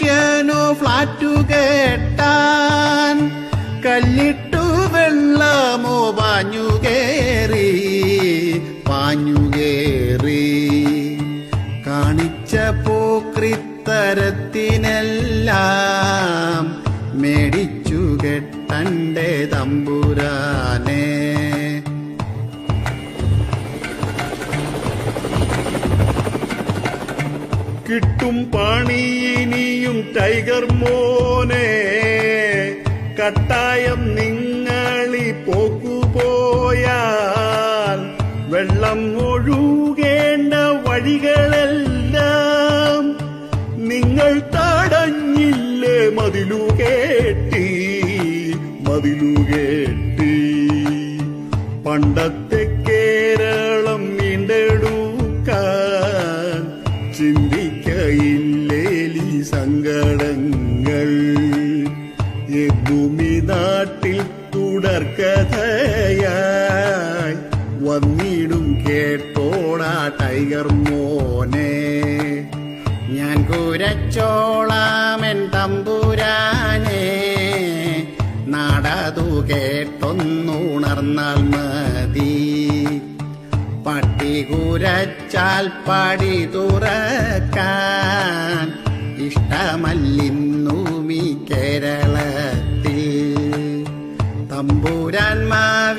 മനുഷ്യനോ ഫ്ലാറ്റു കേട്ടാൻ കല്ലിട്ടു വെള്ളമോ പാഞ്ഞുകേറി കാണിച്ച പോക്രിത്തരത്തിനെല്ലാം മേടിച്ചു കെട്ടന്റെ തമ്പുരാനെ. കിട്ടും പണിയിനിയും ടൈഗർ മോനെ, കട്ടായം നിങ്ങളി പോക്കുപോയാൽ വെള്ളം ഒഴുകേണ്ട വഴികളെല്ലാം നിങ്ങൾ തടഞ്ഞില്ലേ മതിലുകേട്ടി. പണ്ടത്തെ കേരളം വീണ്ടെടുക്കാൻ ചിന്തിക്കയില്ലേലി സങ്കടങ്ങൾ. ഭൂമി നാട്ടിൽ തുടർക്കഥയായി വന്നിടും കേട്ടോടാ ടൈഗർ മോനെ. ഞാൻ കുരച്ചോളാമെൻ തമ്പുരാനെ, നാടതു കേട്ടൊന്നുണർന്നാൽ മതി. പട്ടി കുരച്ചാൽ പടി തുറക്കാൻ ഇഷ്ടമല്ലിന്നൂമി കേരളത്തിൽ. തമ്പുരാന്മാർ